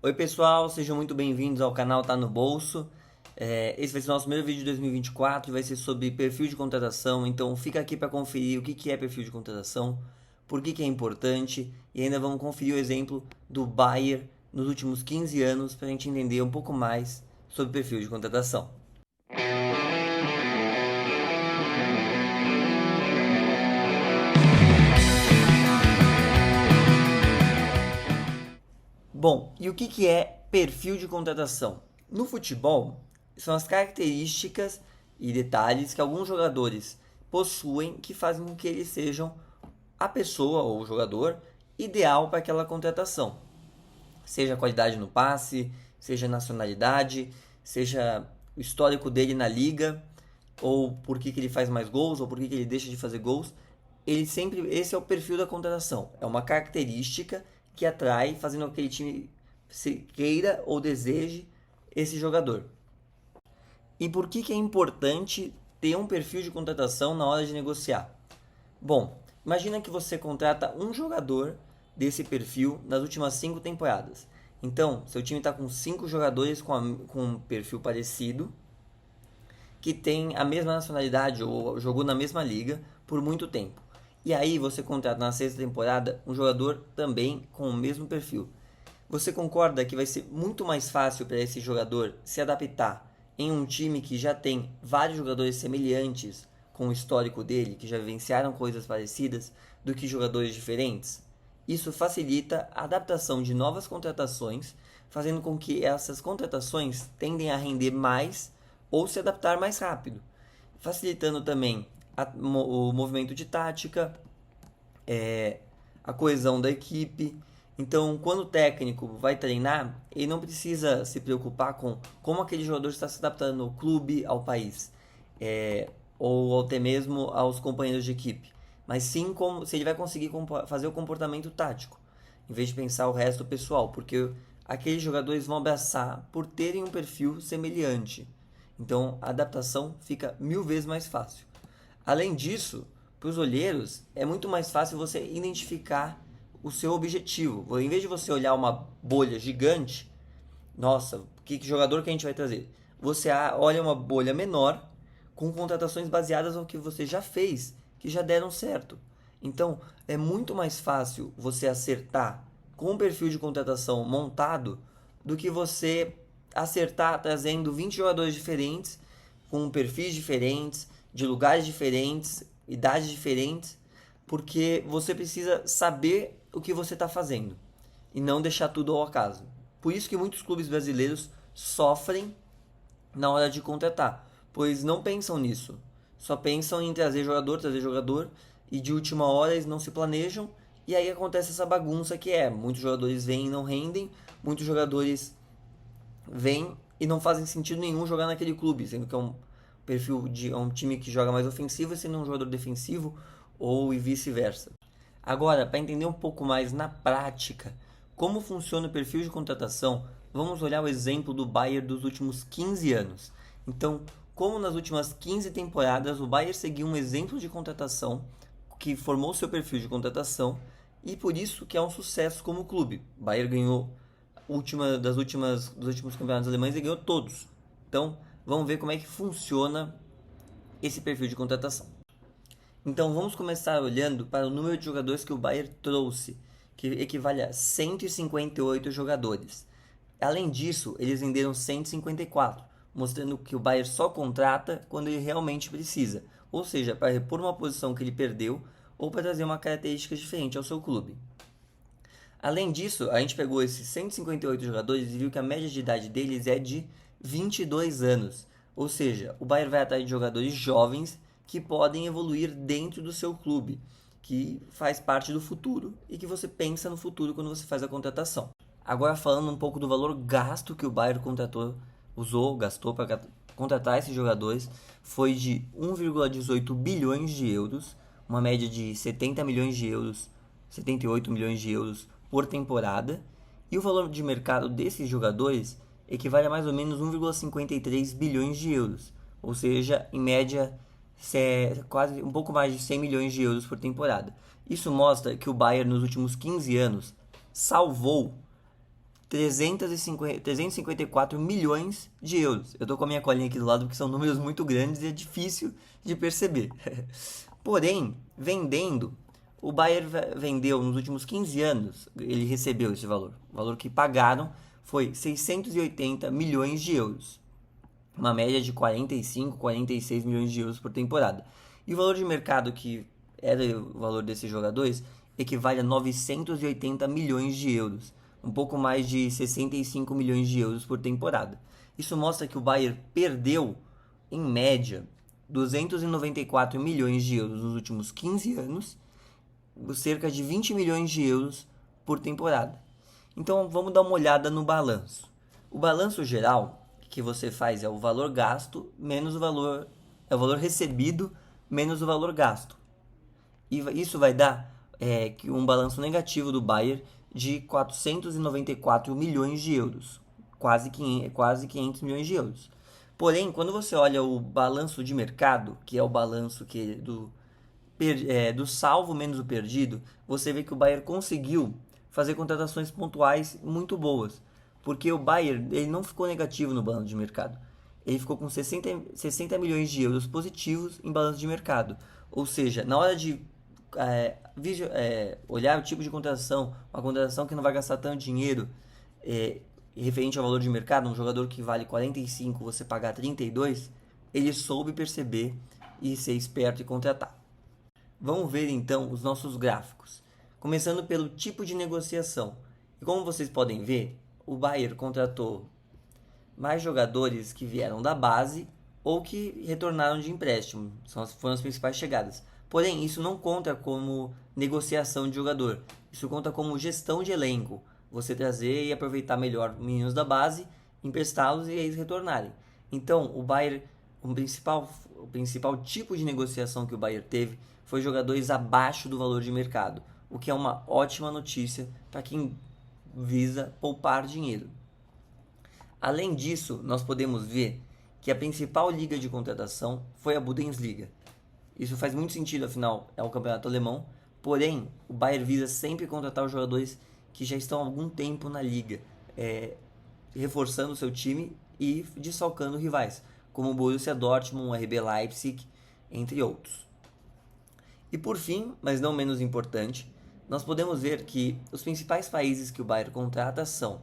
Oi pessoal, sejam muito bem-vindos ao canal Tá no Bolso. Esse vai ser o nosso primeiro vídeo de 2024 e vai ser sobre perfil de contratação. Então fica aqui para conferir o que é perfil de contratação, por que é importante e ainda vamos conferir o exemplo do Bayer nos últimos 15 anos para a gente entender um pouco mais sobre perfil de contratação. Bom, e o que é perfil de contratação? No futebol, são as características e detalhes que alguns jogadores possuem que fazem com que eles sejam a pessoa ou o jogador ideal para aquela contratação. Seja a qualidade no passe, seja a nacionalidade, seja o histórico dele na liga, ou por que ele faz mais gols, ou por que ele deixa de fazer gols. Esse é o perfil da contratação. É uma característica que atrai, fazendo com que aquele time queira ou deseje esse jogador. E por que é importante ter um perfil de contratação na hora de negociar? Bom, imagina que você contrata um jogador desse perfil nas últimas 5 temporadas. Então, seu time está com 5 jogadores com um perfil parecido, que tem a mesma nacionalidade ou jogou na mesma liga por muito tempo. E aí você contrata na sexta temporada um jogador também com o mesmo perfil. Você concorda que vai ser muito mais fácil para esse jogador se adaptar em um time que já tem vários jogadores semelhantes com o histórico dele, que já vivenciaram coisas parecidas, do que jogadores diferentes? Isso facilita a adaptação de novas contratações, fazendo com que essas contratações tendem a render mais ou se adaptar mais rápido, facilitando também o movimento de tática, a coesão da equipe. Então, quando o técnico vai treinar, ele não precisa se preocupar com como aquele jogador está se adaptando ao clube, ao país, ou até mesmo aos companheiros de equipe, mas sim como se ele vai conseguir fazer o comportamento tático, em vez de pensar o resto pessoal, porque aqueles jogadores vão abraçar por terem um perfil semelhante. Então, a adaptação fica 1000 vezes mais fácil. Além disso, para os olheiros, é muito mais fácil você identificar o seu objetivo. Em vez de você olhar uma bolha gigante, nossa, que jogador que a gente vai trazer? Você olha uma bolha menor com contratações baseadas no que você já fez, que já deram certo. Então, é muito mais fácil você acertar com um perfil de contratação montado do que você acertar trazendo 20 jogadores diferentes, com perfis diferentes, de lugares diferentes, idades diferentes, porque você precisa saber o que você está fazendo e não deixar tudo ao acaso. Por isso que muitos clubes brasileiros sofrem na hora de contratar, pois não pensam nisso. Só pensam em trazer jogador, e de última hora eles não se planejam, e aí acontece essa bagunça que muitos jogadores vêm e não rendem, muitos jogadores vêm e não fazem sentido nenhum jogar naquele clube, sendo que é um perfil de um time que joga mais ofensivo, sendo um jogador defensivo, ou e vice-versa. Agora, para entender um pouco mais na prática como funciona o perfil de contratação, vamos olhar o exemplo do Bayern dos últimos 15 anos. Então, como nas últimas 15 temporadas o Bayern seguiu um exemplo de contratação que formou seu perfil de contratação e por isso que é um sucesso como clube. O Bayern ganhou dos últimos campeonatos alemães e ganhou todos. Então, vamos ver como é que funciona esse perfil de contratação. Então vamos começar olhando para o número de jogadores que o Bayern trouxe, que equivale a 158 jogadores. Além disso, eles venderam 154, mostrando que o Bayern só contrata quando ele realmente precisa, ou seja, para repor uma posição que ele perdeu ou para trazer uma característica diferente ao seu clube. Além disso, a gente pegou esses 158 jogadores e viu que a média de idade deles é de 22 anos, ou seja, o Bayern vai atrás de jogadores jovens que podem evoluir dentro do seu clube, que faz parte do futuro e que você pensa no futuro quando você faz a contratação. Agora falando um pouco do valor gasto que o Bayern gastou para contratar esses jogadores, foi de 1,18 bilhões de euros, uma média de 70 milhões de euros, 78 milhões de euros por temporada, e o valor de mercado desses jogadores equivale a mais ou menos 1,53 bilhões de euros, ou seja, em média quase um pouco mais de 100 milhões de euros por temporada. Isso mostra que o Bayern nos últimos 15 anos salvou 354 milhões de euros. Eu tô com a minha colinha aqui do lado porque são números muito grandes e é difícil de perceber. Porém, vendendo, o Bayern vendeu nos últimos 15 anos, ele recebeu esse valor. O valor que pagaram foi 680 milhões de euros. Uma média de 45, 46 milhões de euros por temporada. E o valor de mercado que era o valor desses jogadores equivale a 980 milhões de euros. Um pouco mais de 65 milhões de euros por temporada. Isso mostra que o Bayern perdeu, em média, 294 milhões de euros nos últimos 15 anos, cerca de 20 milhões de euros por temporada. Então vamos dar uma olhada no balanço. O balanço geral que você faz é o valor gasto menos o valor, é o valor recebido menos o valor gasto. E isso vai dar um balanço negativo do Bayern de 494 milhões de euros, quase 500 milhões de euros. Porém, quando você olha o balanço de mercado, que é o balanço do salvo menos o perdido, você vê que o Bayern conseguiu fazer contratações pontuais muito boas, porque o Bayern ele não ficou negativo no balanço de mercado. Ele ficou com 60 milhões de euros positivos em balanço de mercado. Ou seja, na hora de olhar o tipo de contratação, uma contratação que não vai gastar tanto dinheiro, referente ao valor de mercado, um jogador que vale 45, você pagar 32, ele soube perceber e ser esperto e contratar. Vamos ver então os nossos gráficos, começando pelo tipo de negociação. E como vocês podem ver, o Bayern contratou mais jogadores que vieram da base ou que retornaram de empréstimo, foram as principais chegadas. Porém, isso não conta como negociação de jogador, isso conta como gestão de elenco. Você trazer e aproveitar melhor meninos da base, emprestá-los e eles retornarem. Então, o Bayern, o principal tipo de negociação que o Bayern teve foi jogadores abaixo do valor de mercado, o que é uma ótima notícia para quem visa poupar dinheiro. Além disso, nós podemos ver que a principal liga de contratação foi a Bundesliga. Isso faz muito sentido, afinal é o campeonato alemão, porém o Bayern visa sempre contratar os jogadores que já estão há algum tempo na liga, reforçando o seu time e desfalcando rivais, como o Borussia Dortmund, o RB Leipzig, entre outros. E por fim, mas não menos importante, nós podemos ver que os principais países que o Bayern contrata são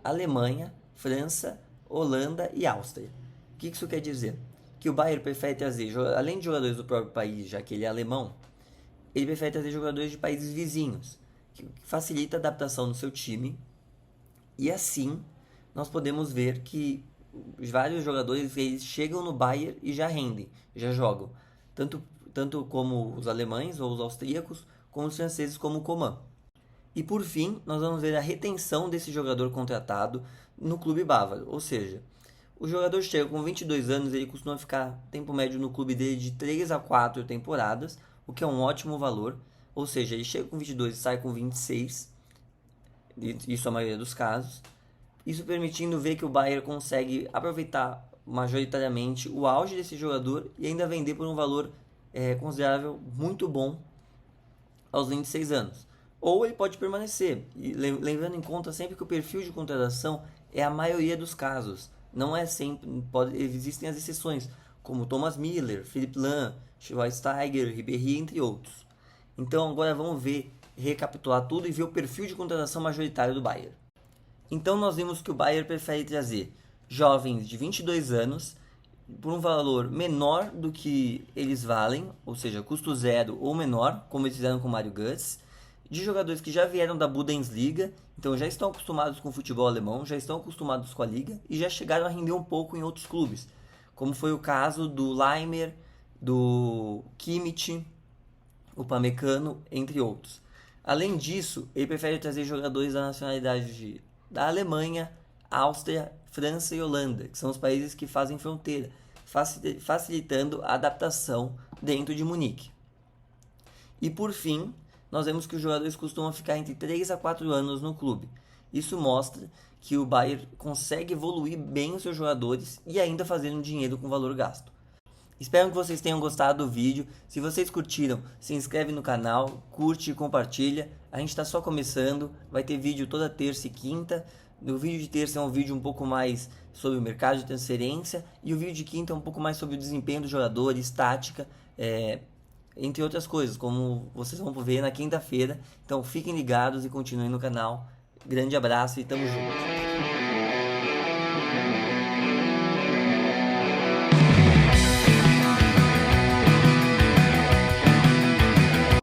Alemanha, França, Holanda e Áustria. O que isso quer dizer? Que o Bayern prefere trazer, além de jogadores do próprio país, já que ele é alemão, ele prefere trazer jogadores de países vizinhos, que facilita a adaptação do seu time. E assim, nós podemos ver que vários jogadores eles chegam no Bayern e já rendem, já jogam. Tanto como os alemães ou os austríacos, como os franceses, como o Coman. E por fim, nós vamos ver a retenção desse jogador contratado no clube bávaro. Ou seja, o jogador chega com 22 anos, ele costuma ficar tempo médio no clube dele de 3 a 4 temporadas, o que é um ótimo valor. Ou seja, ele chega com 22 e sai com 26, isso é a maioria dos casos. Isso permitindo ver que o Bayern consegue aproveitar majoritariamente o auge desse jogador e ainda vender por um valor considerável, muito bom, aos 26 anos. Ou ele pode permanecer, e lembrando em conta sempre que o perfil de contratação é a maioria dos casos. Não é sempre, existem as exceções, como Thomas Müller, Philipp Lahm, Schweinsteiger, Ribéry, entre outros. Então agora vamos recapitular tudo e ver o perfil de contratação majoritário do Bayern. Então nós vimos que o Bayern prefere trazer jovens de 22 anos por um valor menor do que eles valem, ou seja, custo zero ou menor, como eles fizeram com o Mario Götze, de jogadores que já vieram da Bundesliga, então já estão acostumados com o futebol alemão, já estão acostumados com a liga e já chegaram a render um pouco em outros clubes, como foi o caso do Laimer, do Kimmich, o Pamecano, entre outros. Além disso, ele prefere trazer jogadores da nacionalidade da Alemanha, Áustria, França e Holanda, que são os países que fazem fronteira, facilitando a adaptação dentro de Munique. E por fim, nós vemos que os jogadores costumam ficar entre 3 a 4 anos no clube. Isso mostra que o Bayern consegue evoluir bem os seus jogadores e ainda fazendo dinheiro com o valor gasto. Espero que vocês tenham gostado do vídeo. Se vocês curtiram, se inscreve no canal, curte e compartilha. A gente está só começando, vai ter vídeo toda terça e quinta. O vídeo de terça é um vídeo um pouco mais sobre o mercado de transferência. E o vídeo de quinta é um pouco mais sobre o desempenho dos jogadores, tática, entre outras coisas, como vocês vão ver na quinta-feira. Então fiquem ligados e continuem no canal. Grande abraço e tamo junto!